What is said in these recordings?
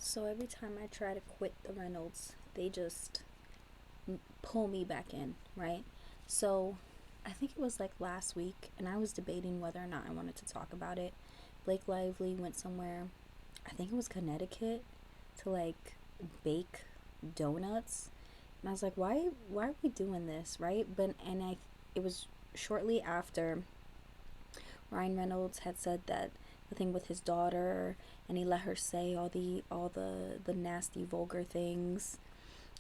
So every time I try to quit the Reynolds, they just pull me back in, right? So I think it was like last week, and I was debating whether or not I wanted to talk about it. Blake Lively went somewhere, I think it was Connecticut, to like bake donuts. And I was like, why are we doing this, right? It was shortly after Ryan Reynolds had said that the thing with his daughter, and he let her say all the nasty vulgar things,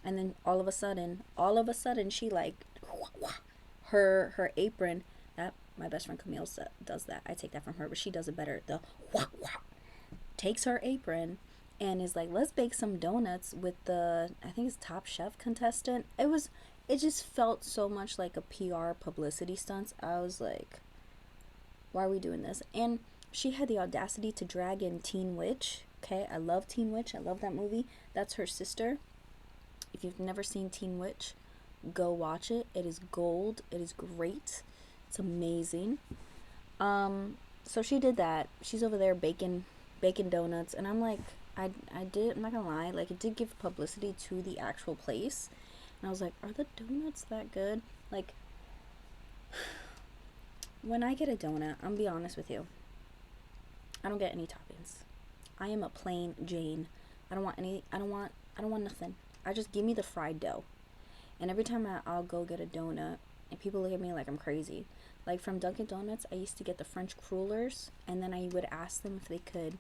and then all of a sudden she like her apron, that my best friend Camille does that. I take that from her, but she does it better. The takes her apron and is like, let's bake some donuts with the, I think it's Top Chef contestant. It just felt so much like a PR publicity stunt. I was like, why are we doing this? And she had the audacity to drag in Teen Witch. Okay, I love Teen Witch. I love that movie. That's her sister. If you've never seen Teen Witch, go watch it. It is gold. It is great. It's amazing. So she did that. She's over there baking donuts, and I'm like, I'm not gonna lie, like it did give publicity to the actual place. And I was like, are the donuts that good? Like, when I get a donut, I'm gonna be honest with you, I don't get any toppings. I am a plain Jane. I don't want nothing. I just give me the fried dough. And every time I'll go get a donut, and people look at me like I'm crazy. Like from Dunkin' Donuts, I used to get the French crullers, and then I would ask them if they could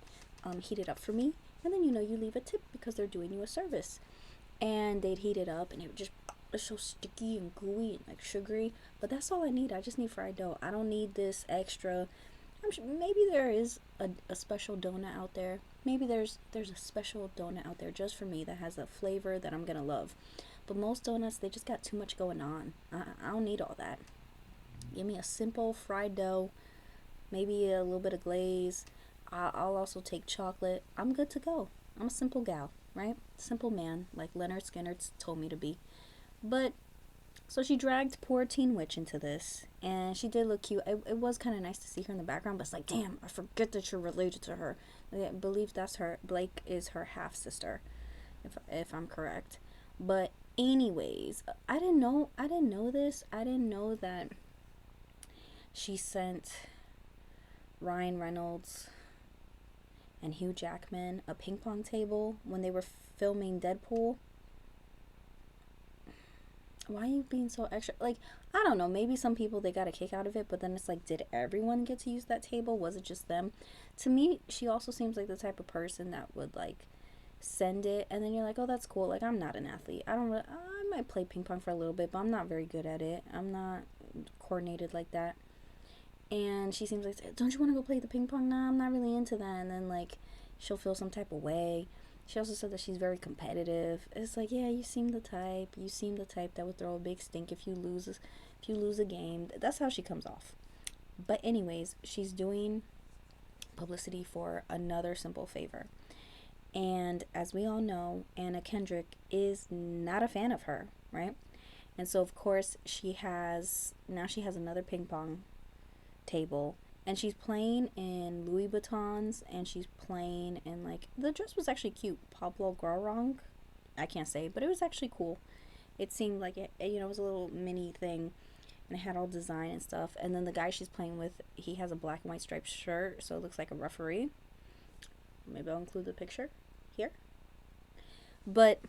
heat it up for me. And then you leave a tip because they're doing you a service. And they'd heat it up, and it would just, it's so sticky and gooey and like sugary. But that's all I need. I just need fried dough. I don't need this extra. I'm sure maybe there is a special donut out there. Maybe there's a special donut out there just for me that has a flavor that I'm gonna love. But most donuts, they just got too much going on. I don't need all that. Give me a simple fried dough, maybe a little bit of glaze. I'll also take chocolate. I'm good to go. I'm a simple gal, right? Simple man, like Leonard Skinner told me to be. But so she dragged poor Teen Witch into this, and she did look cute. It was kind of nice to see her in the background, but it's like, damn, I forget that you're related to her. I believe that's her. Blake is her half sister, if I'm correct. But anyways, I didn't know this. I didn't know that she sent Ryan Reynolds and Hugh Jackman a ping pong table when they were filming Deadpool. Why are you being so extra? Like, I don't know. Maybe some people they got a kick out of it, but then it's like, did everyone get to use that table? Was it just them? To me, she also seems like the type of person that would like send it, and then you're like, oh, that's cool. Like, I'm not an athlete. I might play ping pong for a little bit, but I'm not very good at it. I'm not coordinated like that. And she seems like, don't you want to go play the ping pong? Nah, I'm not really into that. And then like she'll feel some type of way. She also said that she's very competitive. It's like, yeah, you seem the type. You seem the type that would throw a big stink if you lose a game. That's how she comes off. But anyways, she's doing publicity for Another Simple Favor. And as we all know, Anna Kendrick is not a fan of her, right? And so of course she has another ping pong table, and she's playing in Louis Vuittons, and she's playing in like, the dress was actually cute, Pablo Guarang, I can't say, but it was actually cool. It seemed like it was a little mini thing, and it had all design and stuff. And then the guy she's playing with, he has a black and white striped shirt, so it looks like a referee. Maybe I'll include the picture here. But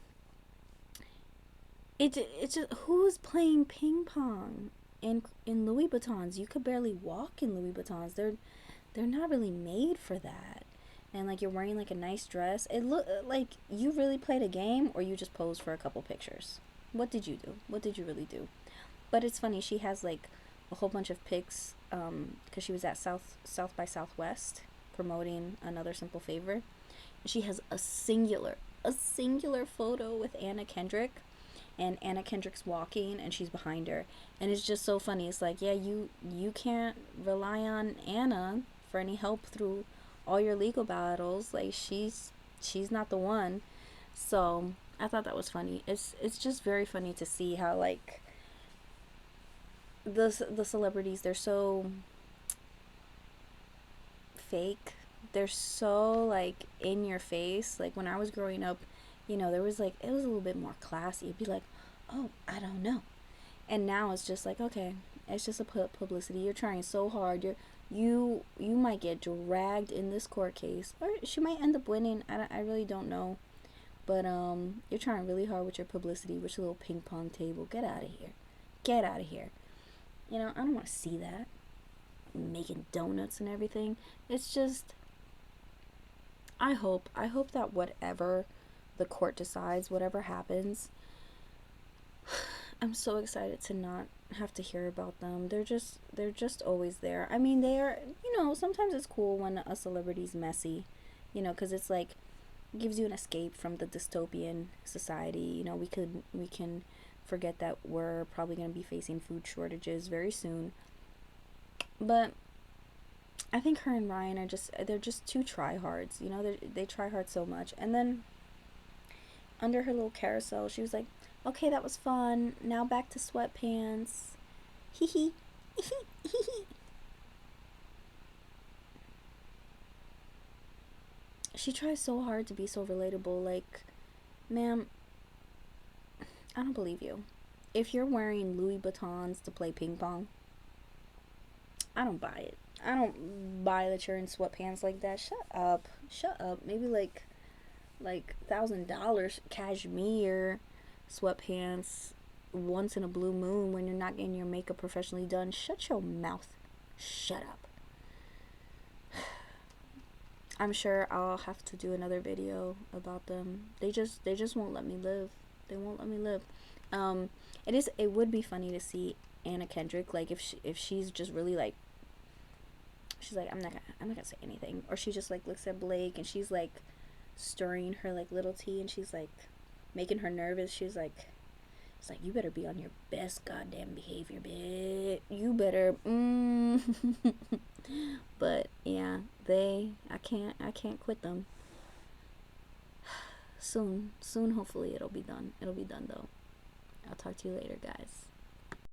it's just, who's playing ping pong in Louis Vuittons? You could barely walk in Louis Vuittons. They're not really made for that. And like, you're wearing like a nice dress. It look like you really played a game, or you just posed for a couple pictures. What did you do? What did you really do? But it's funny, she has like a whole bunch of pics, because she was at South by Southwest promoting Another Simple Favor. She has a singular photo with Anna Kendrick, and Anna Kendrick's walking and she's behind her. And it's just so funny. It's like, yeah, you can't rely on Anna for any help through all your legal battles. Like, she's not the one. So I thought that was funny. It's just very funny to see how like the celebrities, they're so fake. they're so like in your face. Like when I was growing up, there was like, it was a little bit more classy. It'd be like, oh, I don't know. And now it's just like, okay, it's just a publicity. You're trying so hard. You might get dragged in this court case, or she might end up winning. I really don't know. But you're trying really hard with your publicity, with your little ping pong table. Get out of here. Get out of here. I don't want to see that. Making donuts and everything. It's just, I hope that whatever the court decides, whatever happens, I'm so excited to not have to hear about them. They're just always there. I mean, they are, sometimes it's cool when a celebrity's messy, cuz it's like gives you an escape from the dystopian society. We can forget that we're probably going to be facing food shortages very soon. But I think her and Ryan they're just two tryhards. They try hard so much. And then under her little carousel, she was like, "Okay, that was fun. Now back to sweatpants." Hee hee. She tries so hard to be so relatable. Like, ma'am, I don't believe you. If you're wearing Louis Vuittons to play ping pong, I don't buy it. I don't buy that you're in sweatpants like that. Shut up. Shut up. Maybe like $1,000 cashmere sweatpants once in a blue moon when you're not getting your makeup professionally done. Shut your mouth. Shut up. I'm sure I'll have to do another video about them. They just won't let me live. They won't let me live. Um, it would be funny to see Anna Kendrick, like if she's just really like, she's like, I'm not gonna say anything, or she just like looks at Blake and she's like stirring her like little tea and she's like making her nervous. She's like, it's like, you better be on your best goddamn behavior, bitch. You better. But yeah, I can't quit them. Soon, hopefully it'll be done. It'll be done though. I'll talk to you later, guys.